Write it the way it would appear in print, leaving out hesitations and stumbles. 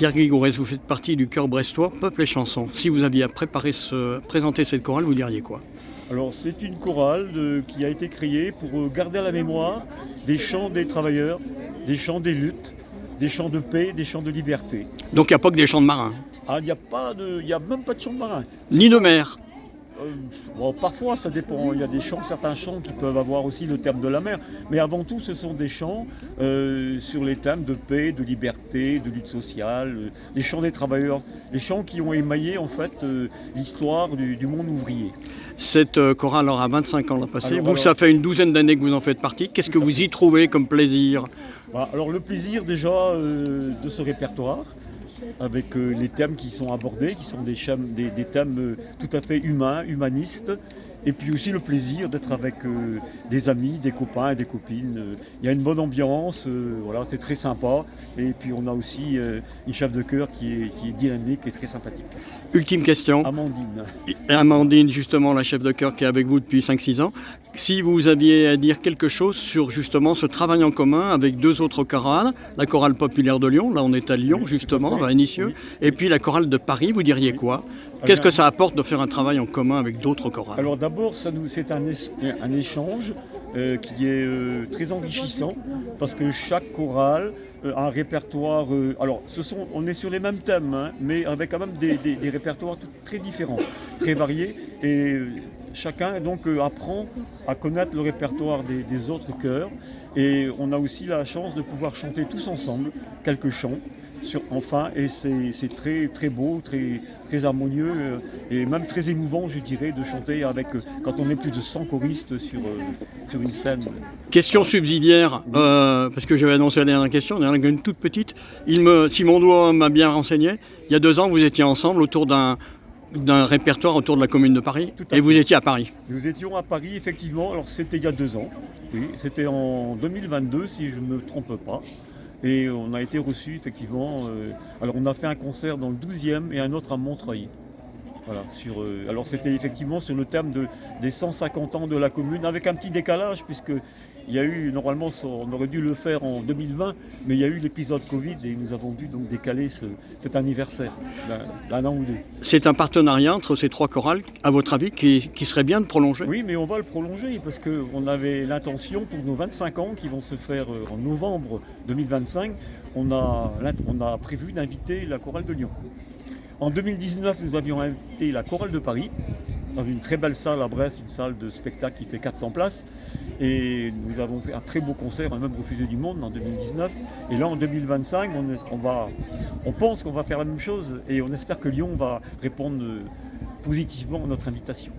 Pierre Grigourès, vous faites partie du chœur brestois Peuple et Chansons. Si vous aviez à présenter cette chorale, vous diriez quoi? Alors c'est une chorale qui a été créée pour garder à la mémoire des chants des travailleurs, des chants des luttes, des chants de paix, des chants de liberté. Donc il n'y a pas que des chants de marins, Ah, il n'y a même pas de chants de marins. ni de mer. Bon, parfois ça dépend, il y a certains chants qui peuvent avoir aussi le terme de la mer, mais avant tout ce sont des chants sur les thèmes de paix, de liberté, de lutte sociale, les chants des travailleurs, les chants qui ont émaillé en fait l'histoire du monde ouvrier. Cette chorale aura 25 ans l'an passé. Ça fait une douzaine d'années que vous en faites partie. Qu'est-ce que vous y trouvez comme plaisir? Alors le plaisir déjà de ce répertoire, avec les thèmes qui sont abordés, qui sont des thèmes tout à fait humains, humanistes, et puis aussi le plaisir d'être avec des amis, des copains et des copines. Il y a une bonne ambiance, voilà, c'est très sympa, et puis on a aussi une chef de chœur qui est dynamique et très sympathique. Ultime question. Amandine. Amandine, justement, la chef de chœur qui est avec vous depuis 5-6 ans. Si vous aviez à dire quelque chose sur justement ce travail en commun avec deux autres chorales, la chorale populaire de Lyon, là on est à Lyon justement, à Inissieux, oui. Et puis la chorale de Paris, vous diriez quoi? Qu'est-ce que ça apporte de faire un travail en commun avec d'autres chorales? Alors d'abord, c'est un échange qui est très enrichissant, parce que chaque chorale a un répertoire. On est sur les mêmes thèmes, hein, mais avec quand même des répertoires très différents, très variés. Et chacun donc apprend à connaître le répertoire des autres chœurs. Et on a aussi la chance de pouvoir chanter tous ensemble quelques chants. Et c'est très, très beau, très, très harmonieux et même très émouvant, je dirais, de chanter quand on est plus de 100 choristes sur une scène. Question subsidiaire, parce que je vais annoncer la dernière question, une toute petite. Si mon doigt m'a bien renseigné, il y a 2 ans, vous étiez ensemble autour d'un répertoire autour de la commune de Paris, et vous étiez à Paris. Nous étions à Paris, effectivement. Alors c'était il y a 2 ans, oui, c'était en 2022, si je ne me trompe pas. Et on a été reçus effectivement. Alors on a fait un concert dans le 12e et un autre à Montreuil. Voilà, alors c'était effectivement sur le thème des 150 ans de la commune, avec un petit décalage, puisque il y a eu, normalement on aurait dû le faire en 2020, mais il y a eu l'épisode Covid et nous avons dû donc décaler cet anniversaire d'un an ou deux. C'est un partenariat entre ces 3 chorales, à votre avis, qui serait bien de prolonger? Oui, mais on va le prolonger, parce qu'on avait l'intention pour nos 25 ans qui vont se faire en novembre 2025, on a prévu d'inviter la chorale de Lyon. En 2019, nous avions invité la chorale de Paris, dans une très belle salle à Brest, une salle de spectacle qui fait 400 places. Et nous avons fait un très beau concert, on a même refusé du monde en 2019. Et là, en 2025, on pense qu'on va faire la même chose et on espère que Lyon va répondre positivement à notre invitation.